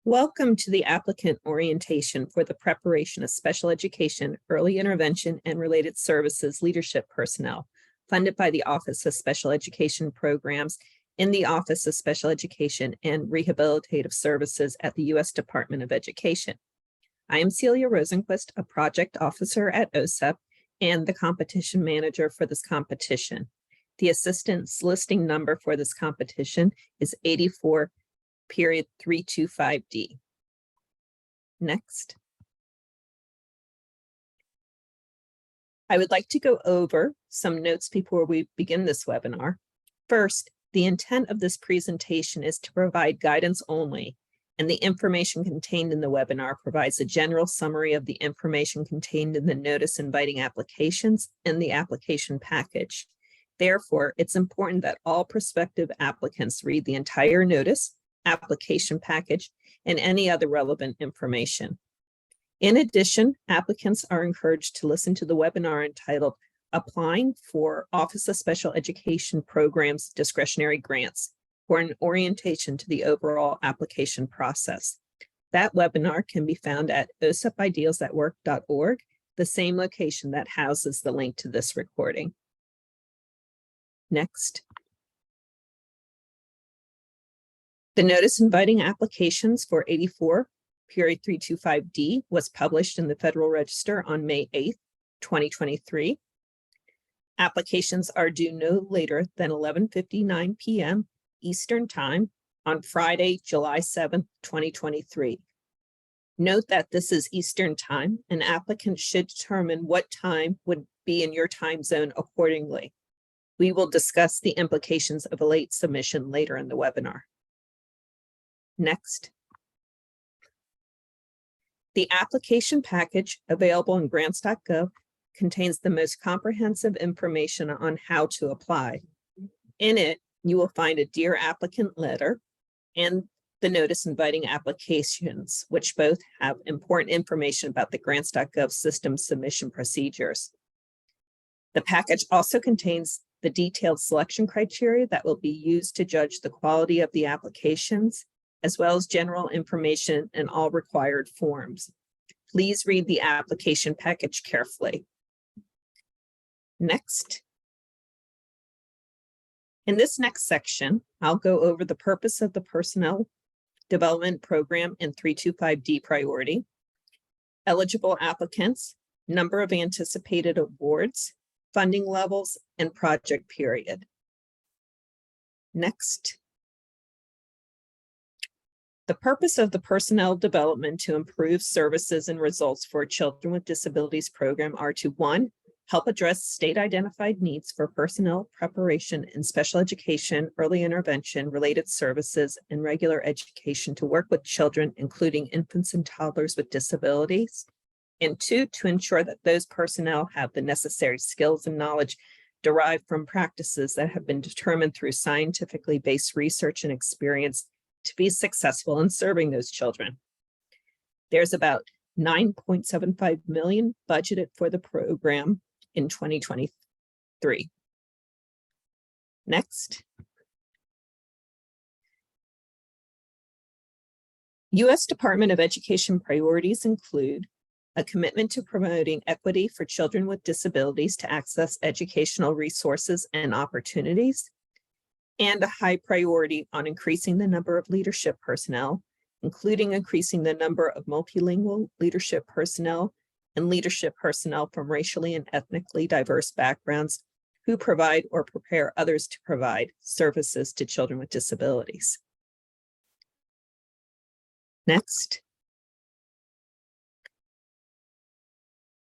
Welcome to the applicant orientation for the preparation of special education, early intervention, and related services leadership personnel, funded by the Office of Special Education Programs in the Office of Special Education and Rehabilitative Services at the U.S. Department of Education. I am Celia Rosenquist, a project officer at OSEP and the competition manager for this competition. The assistance listing number for this competition is 84.325D. Next. I would like to go over some notes before we begin this webinar. First, the intent of this presentation is to provide guidance only, and the information contained in the webinar provides a general summary of the information contained in the notice inviting applications and the application package. Therefore, it's important that all prospective applicants read the entire notice, application package, and any other relevant information. In addition, applicants are encouraged to listen to the webinar entitled Applying for Office of Special Education Programs Discretionary Grants for an orientation to the overall application process. That webinar can be found at osepidealsatwork.org, the same location that houses the link to this recording. Next. The notice inviting applications for 84.325D was published in the Federal Register on May 8th, 2023. Applications are due no later than 11:59 p.m. Eastern Time on Friday, July 7th, 2023. Note that this is Eastern Time, and applicants should determine what time would be in your time zone accordingly. We will discuss the implications of a late submission later in the webinar. Next. The application package available in grants.gov contains the most comprehensive information on how to apply. In it, you will find a Dear Applicant letter and the notice inviting applications, which both have important information about the grants.gov system submission procedures. The package also contains the detailed selection criteria that will be used to judge the quality of the applications, as well as general information in all required forms. Please read the application package carefully. Next. In this next section, I'll go over the purpose of the Personnel Development Program in 325D priority, eligible applicants, number of anticipated awards, funding levels, and project period. Next. The purpose of the personnel development to improve services and results for children with disabilities program are to 1, help address state-identified needs for personnel preparation in special education, early intervention, related services, and regular education to work with children, including infants and toddlers with disabilities. And 2, to ensure that those personnel have the necessary skills and knowledge derived from practices that have been determined through scientifically based research and experience to be successful in serving those children. There's about $9.75 million budgeted for the program in 2023. Next. U.S. Department of Education priorities include a commitment to promoting equity for children with disabilities to access educational resources and opportunities, and a high priority on increasing the number of leadership personnel, including increasing the number of multilingual leadership personnel and leadership personnel from racially and ethnically diverse backgrounds who provide or prepare others to provide services to children with disabilities. Next.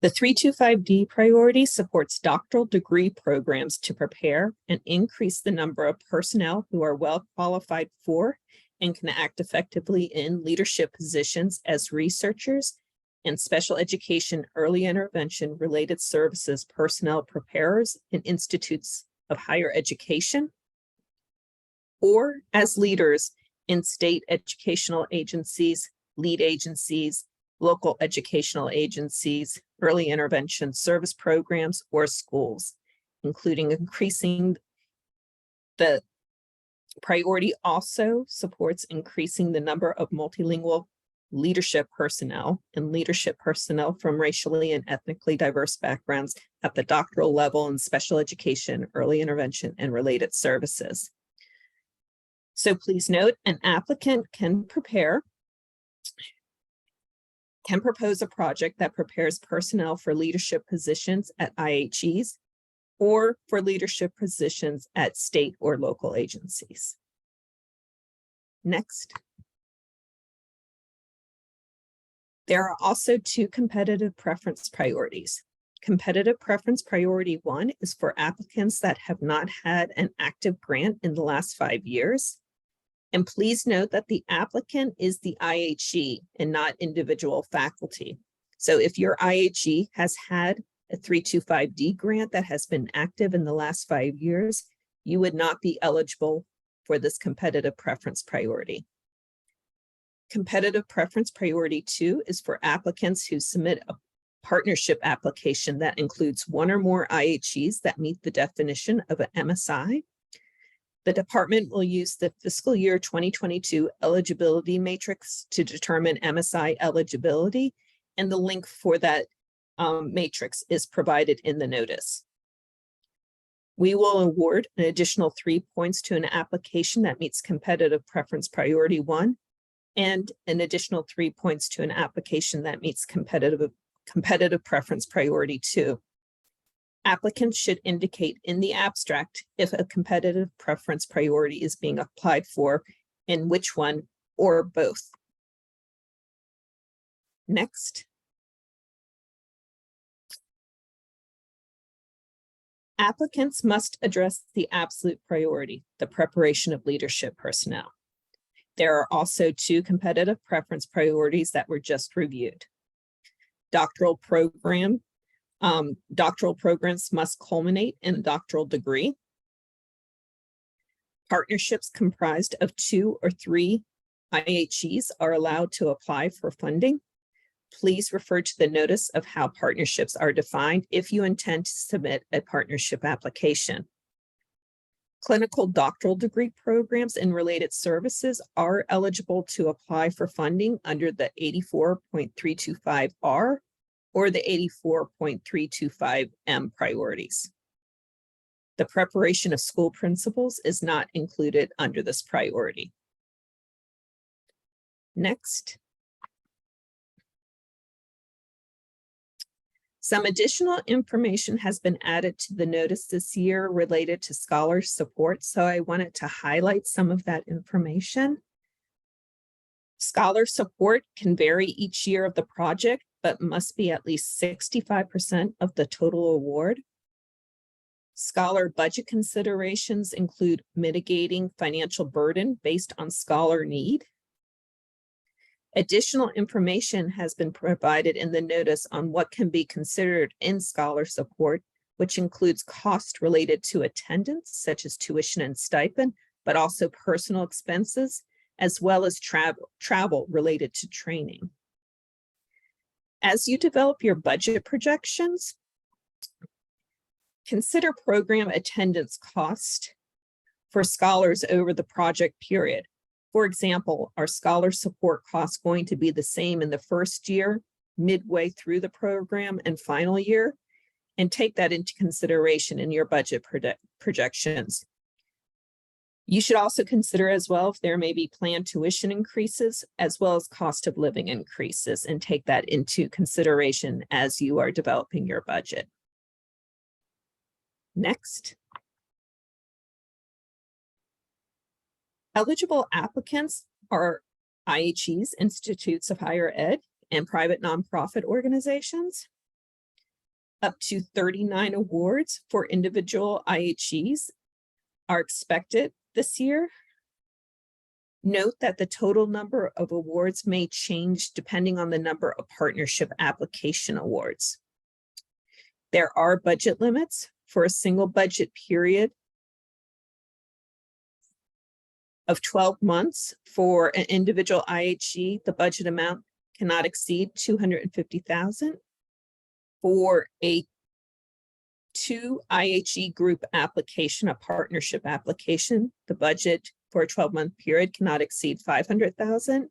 The 325D priority supports doctoral degree programs to prepare and increase the number of personnel who are well qualified for and can act effectively in leadership positions as researchers and special education early intervention related services personnel preparers in institutes of higher education, or as leaders in state educational agencies, lead agencies, local educational agencies, early intervention service programs, or schools, including increasing the priority also supports increasing the number of multilingual leadership personnel, and leadership personnel from racially and ethnically diverse backgrounds at the doctoral level in special education, early intervention, and related services. So please note, an applicant can propose a project that prepares personnel for leadership positions at IHEs or for leadership positions at state or local agencies. Next. There are also two competitive preference priorities. Competitive preference priority 1 is for applicants that have not had an active grant in the last 5 years. And please note that the applicant is the IHE and not individual faculty. So if your IHE has had a 325D grant that has been active in the last 5 years, you would not be eligible for this competitive preference priority. Competitive preference priority 2 is for applicants who submit a partnership application that includes one or more IHEs that meet the definition of an MSI. The department will use the fiscal year 2022 eligibility matrix to determine MSI eligibility, and the link for that matrix is provided in the notice. We will award an additional 3 points to an application that meets competitive preference priority 1, and an additional 3 points to an application that meets competitive preference priority 2. Applicants should indicate in the abstract if a competitive preference priority is being applied for and which one or both. Next. Applicants must address the absolute priority, the preparation of leadership personnel. There are also two competitive preference priorities that were just reviewed. Doctoral programs must culminate in a doctoral degree. Partnerships comprised of 2 or 3 IHEs are allowed to apply for funding. Please refer to the notice of how partnerships are defined if you intend to submit a partnership application. Clinical doctoral degree programs and related services are eligible to apply for funding under the 84.325R or the 84.325M priorities. The preparation of school principals is not included under this priority. Next. Some additional information has been added to the notice this year related to scholar support, so I wanted to highlight some of that information. Scholar support can vary each year of the project, but must be at least 65% of the total award. Scholar budget considerations include mitigating financial burden based on scholar need. Additional information has been provided in the notice on what can be considered in scholar support, which includes cost related to attendance, such as tuition and stipend, but also personal expenses, as well as travel related to training. As you develop your budget projections, consider program attendance cost for scholars over the project period. For example, are scholar support costs going to be the same in the first year, midway through the program, and final year? And take that into consideration in your budget projections. You should also consider as well if there may be planned tuition increases as well as cost of living increases, and take that into consideration as you are developing your budget. Next. Eligible applicants are IHEs, institutes of higher ed, and private nonprofit organizations. Up to 39 awards for individual IHEs are expected this year. Note that the total number of awards may change depending on the number of partnership application awards. There are budget limits for a single budget period of 12 months. For an individual IHE, the budget amount cannot exceed $250,000. For a 2 IHE group application, a partnership application, the budget for a 12-month period cannot exceed $500,000.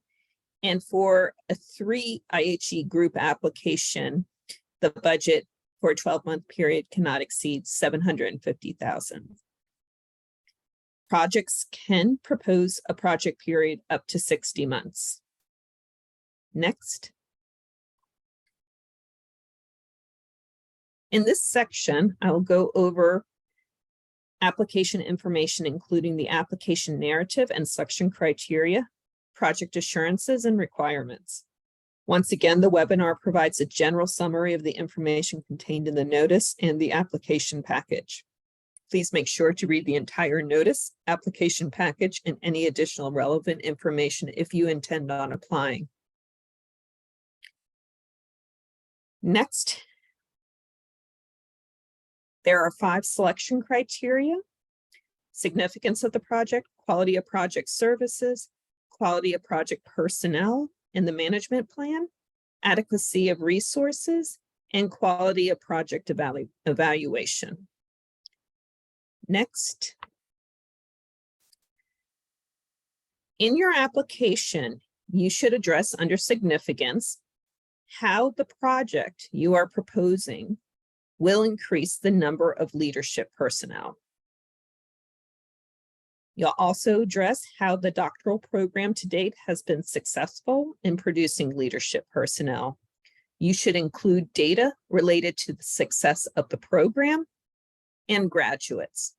And for a 3 IHE group application, the budget for a 12-month period cannot exceed $750,000. Projects can propose a project period up to 60 months. Next. In this section, I will go over application information, including the application narrative and selection criteria, project assurances, and requirements. Once again, the webinar provides a general summary of the information contained in the notice and the application package. Please make sure to read the entire notice, application package, and any additional relevant information if you intend on applying. Next, there are 5 selection criteria: significance of the project, quality of project services, quality of project personnel in the management plan, adequacy of resources, and quality of project evaluation. Next, in your application, you should address under significance how the project you are proposing will increase the number of leadership personnel. You'll also address how the doctoral program to date has been successful in producing leadership personnel. You should include data related to the success of the program and graduates.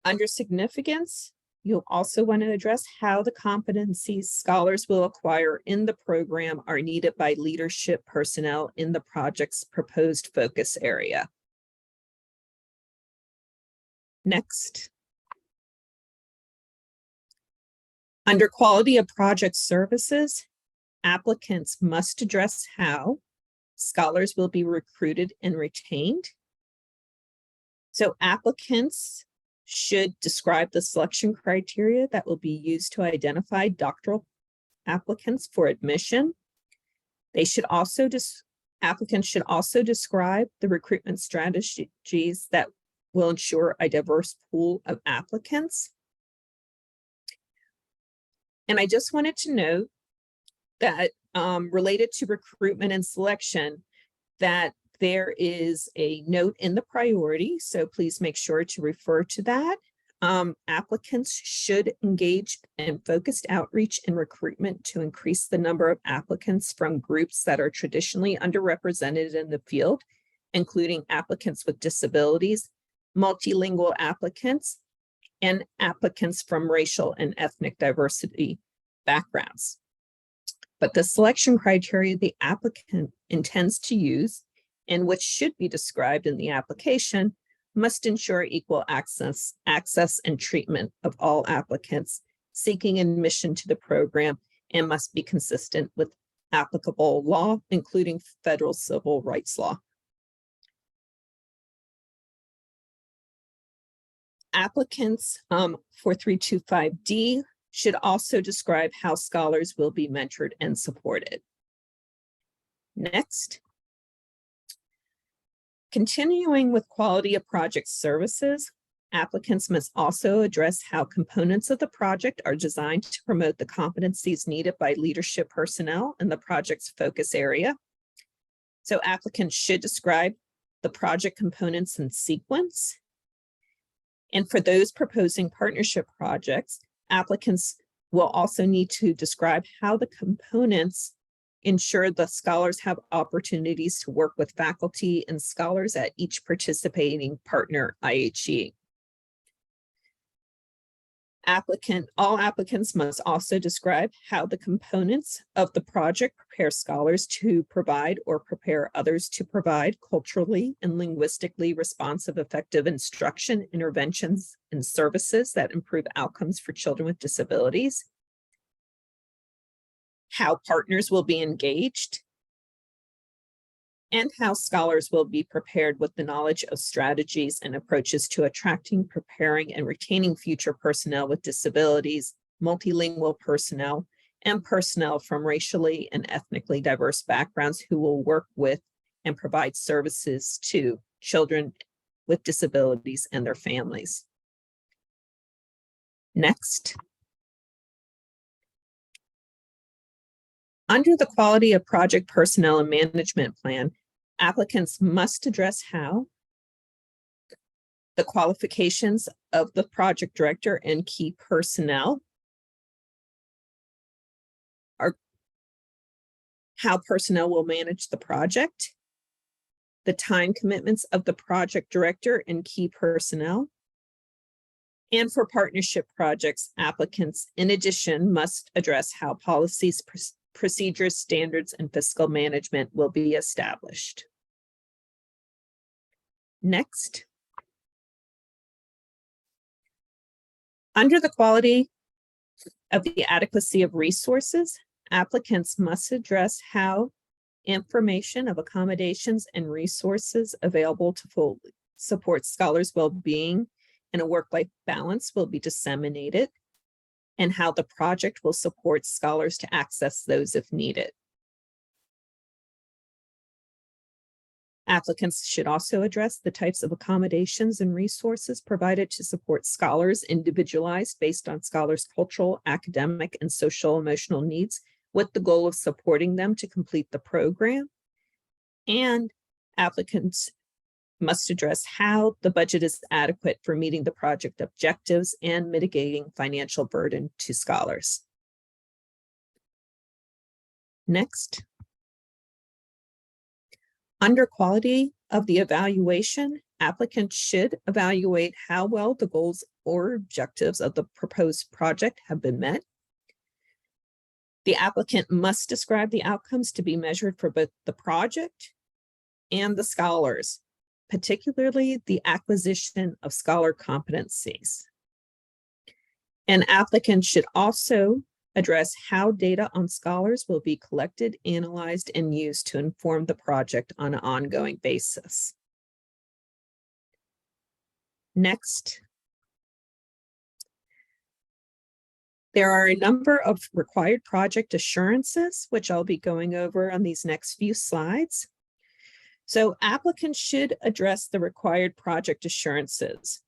Under significance, you'll also want to address how the competencies scholars will acquire in the program are needed by leadership personnel in the project's proposed focus area. Next. Under quality of project services, applicants must address how scholars will be recruited and retained. So applicants should describe the selection criteria that will be used to identify doctoral applicants for admission. Applicants should also describe the recruitment strategies that will ensure a diverse pool of applicants. And I just wanted to note that related to recruitment and selection, that there is a note in the priority, so please make sure to refer to that. Applicants should engage in focused outreach and recruitment to increase the number of applicants from groups that are traditionally underrepresented in the field, including applicants with disabilities, multilingual applicants, and applicants from racial and ethnic diversity backgrounds. But the selection criteria the applicant intends to use, and which should be described in the application, must ensure equal access and treatment of all applicants seeking admission to the program, and must be consistent with applicable law, including federal civil rights law. Applicants for 325D should also describe how scholars will be mentored and supported. Next. Continuing with quality of project services, applicants must also address how components of the project are designed to promote the competencies needed by leadership personnel in the project's focus area. So applicants should describe the project components in sequence. And for those proposing partnership projects, applicants will also need to describe how the components ensure the scholars have opportunities to work with faculty and scholars at each participating partner IHE. All applicants must also describe how the components of the project prepare scholars to provide or prepare others to provide culturally and linguistically responsive, effective instruction, interventions, and services that improve outcomes for children with disabilities. How partners will be engaged, and how scholars will be prepared with the knowledge of strategies and approaches to attracting, preparing, and retaining future personnel with disabilities, multilingual personnel, and personnel from racially and ethnically diverse backgrounds who will work with and provide services to children with disabilities and their families. Next. Under the Quality of Project Personnel and Management Plan, applicants must address how the qualifications of the project director and key personnel are, how personnel will manage the project, the time commitments of the project director and key personnel. And for partnership projects, applicants, in addition, must address how policies, procedures, standards, and fiscal management will be established. Next. Under the quality of the adequacy of resources, applicants must address how information of accommodations and resources available to fully support scholars' well-being and a work-life balance will be disseminated, and how the project will support scholars to access those if needed. Applicants should also address the types of accommodations and resources provided to support scholars, individualized based on scholars' cultural, academic, and social emotional needs, with the goal of supporting them to complete the program. And applicants must address how the budget is adequate for meeting the project objectives and mitigating financial burden to scholars. Next. Under quality of the evaluation, applicants should evaluate how well the goals or objectives of the proposed project have been met. The applicant must describe the outcomes to be measured for both the project and the scholars, particularly the acquisition of scholar competencies. An applicant should also address how data on scholars will be collected, analyzed, and used to inform the project on an ongoing basis. Next. There are a number of required project assurances, which I'll be going over on these next few slides. So applicants should address the required project assurances.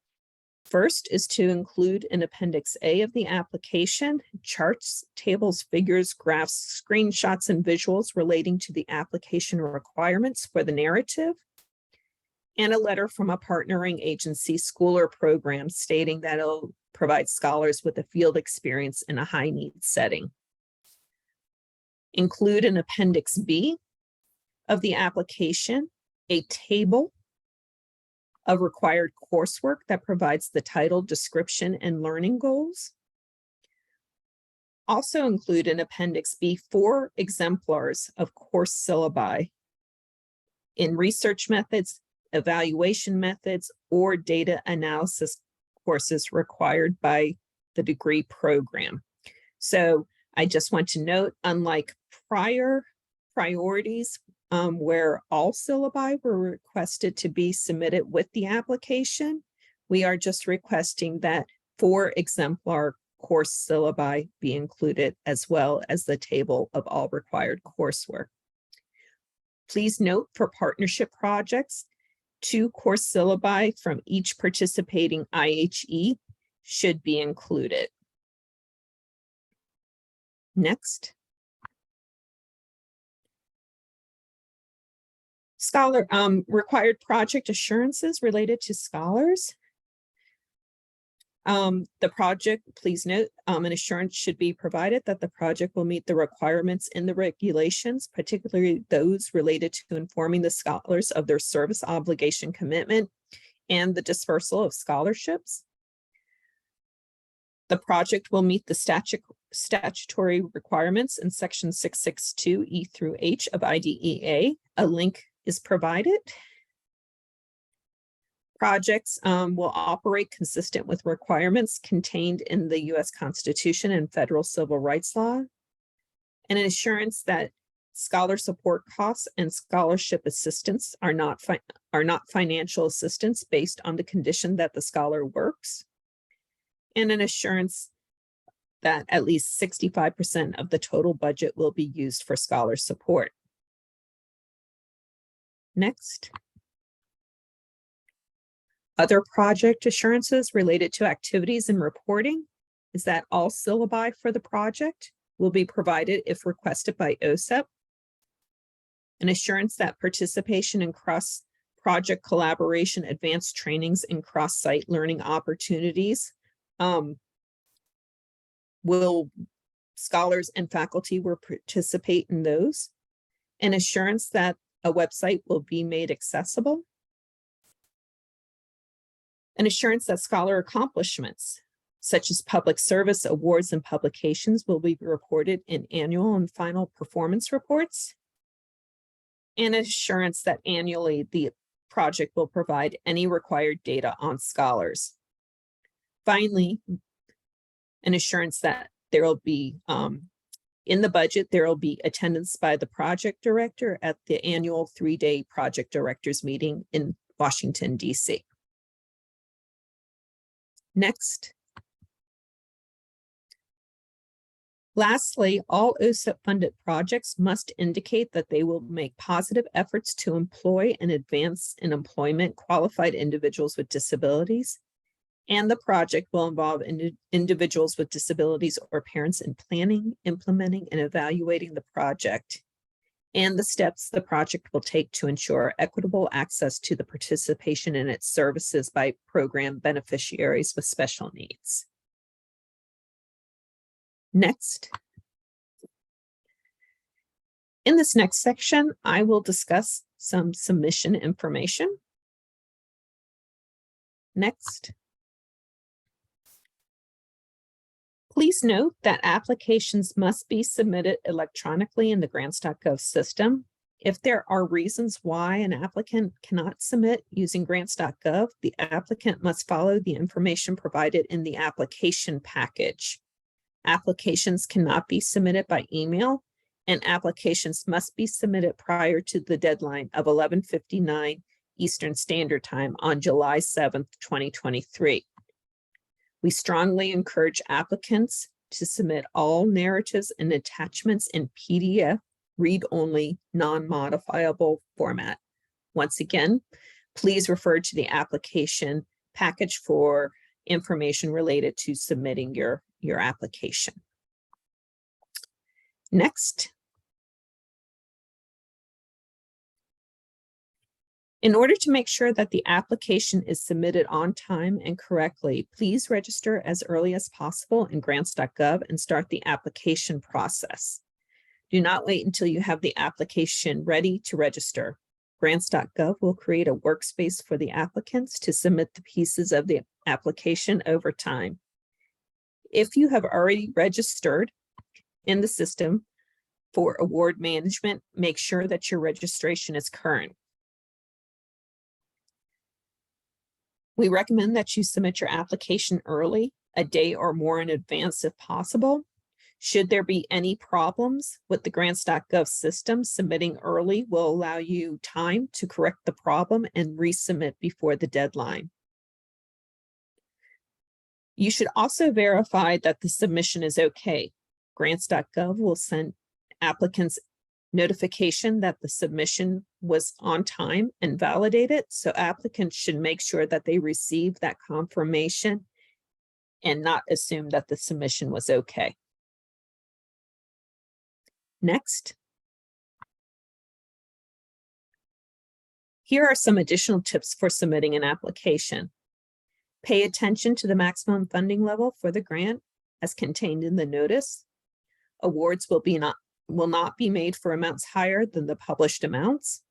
First is to include in Appendix A of the application charts, tables, figures, graphs, screenshots, and visuals relating to the application requirements for the narrative, and a letter from a partnering agency, school, or program stating that it'll provide scholars with a field experience in a high-needs setting. Include in Appendix B of the application a table of required coursework that provides the title, description, and learning goals. Also include in Appendix B 4 exemplars of course syllabi in research methods, evaluation methods, or data analysis courses required by the degree program. So I just want to note, unlike prior priorities, where all syllabi were requested to be submitted with the application, we are just requesting that 4 exemplar course syllabi be included, as well as the table of all required coursework. Please note, for partnership projects, 2 course syllabi from each participating IHE should be included. Next. Scholar required project assurances related to scholars. The project, please note, an assurance should be provided that the project will meet the requirements in the regulations, particularly those related to informing the scholars of their service obligation commitment and the dispersal of scholarships. The project will meet the statutory requirements in Section 662 E through H of IDEA. A link is provided. Projects will operate consistent with requirements contained in the U.S. Constitution and federal civil rights law, and an assurance that scholar support costs and scholarship assistance are not financial assistance based on the condition that the scholar works, and an assurance that at least 65% of the total budget will be used for scholar support. Next. Other project assurances related to activities and reporting is that all syllabi for the project will be provided if requested by OSEP. An assurance that participation in cross-project collaboration, advanced trainings, and cross-site learning opportunities scholars and faculty will participate in those. An assurance that a website will be made accessible. An assurance that scholar accomplishments, such as public service awards and publications, will be reported in annual and final performance reports. And assurance that annually the project will provide any required data on scholars. Finally, an assurance that there will be, in the budget, there will be attendance by the project director at the annual 3-day project directors meeting in Washington, D.C. Next. Lastly, all OSEP-funded projects must indicate that they will make positive efforts to employ and advance in employment qualified individuals with disabilities, and the project will involve individuals with disabilities or parents in planning, implementing, and evaluating the project, and the steps the project will take to ensure equitable access to the participation in its services by program beneficiaries with special needs. Next. In this next section, I will discuss some submission information. Next. Please note that applications must be submitted electronically in the grants.gov system. If there are reasons why an applicant cannot submit using grants.gov, the applicant must follow the information provided in the application package. Applications cannot be submitted by email, and applications must be submitted prior to the deadline of 11:59 Eastern Standard Time on July 7th, 2023. We strongly encourage applicants to submit all narratives and attachments in PDF, read-only, non-modifiable format. Once again, please refer to the application package for information related to submitting your application. Next. In order to make sure that the application is submitted on time and correctly, please register as early as possible in grants.gov and start the application process. Do not wait until you have the application ready to register. Grants.gov will create a workspace for the applicants to submit the pieces of the application over time. If you have already registered in the system for award management, make sure that your registration is current. We recommend that you submit your application early, a day or more in advance if possible. Should there be any problems with the grants.gov system, submitting early will allow you time to correct the problem and resubmit before the deadline. You should also verify that the submission is okay. Grants.gov will send applicants notification that the submission was on time and validated, so applicants should make sure that they receive that confirmation and not assume that the submission was okay. Next. Here are some additional tips for submitting an application. Pay attention to the maximum funding level for the grant as contained in the notice. Awards will not be made for amounts higher than the published amounts.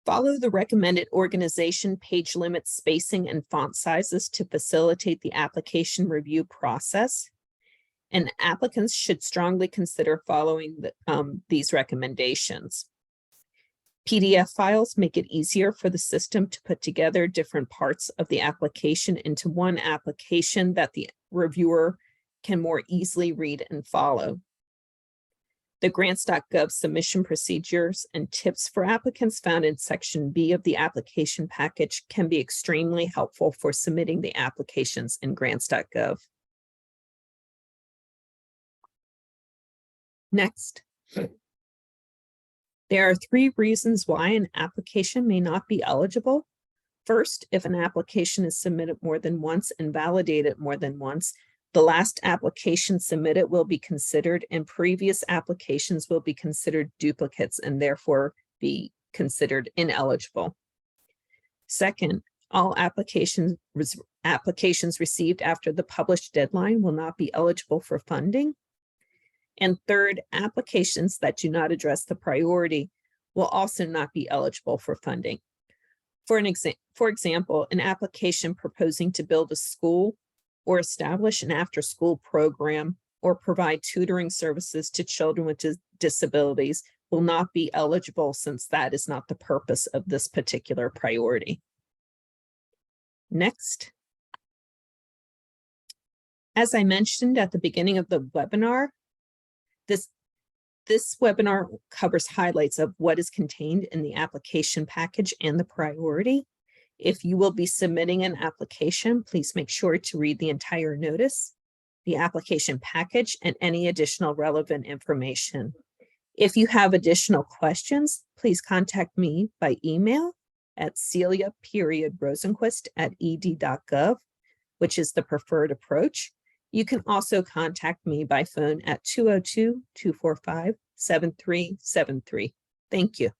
Follow the recommended organization, page limits, spacing, and font sizes to facilitate the application review process. And applicants should strongly consider following these recommendations. PDF files make it easier for the system to put together different parts of the application into one application that the reviewer can more easily read and follow. The grants.gov submission procedures and tips for applicants found in Section B of the application package can be extremely helpful for submitting the applications in grants.gov. Next. There are 3 reasons why an application may not be eligible. First, if an application is submitted more than once and validated more than once, The last application submitted will be considered, and previous applications will be considered duplicates and therefore be considered ineligible. Second, all applications received after the published deadline will not be eligible for funding. And third, applications that do not address the priority will also not be eligible for funding. For example, an application proposing to build a school or establish an after-school program or provide tutoring services to children with disabilities will not be eligible, since that is not the purpose of this particular priority. Next. As I mentioned at the beginning of the webinar, this webinar covers highlights of what is contained in the application package and the priority. If you will be submitting an application, please make sure to read the entire notice, the application package, and any additional relevant information. If you have additional questions, please contact me by email at celia.rosenquist@ed.gov, which is the preferred approach. You can also contact me by phone at 202-245-7373. Thank you.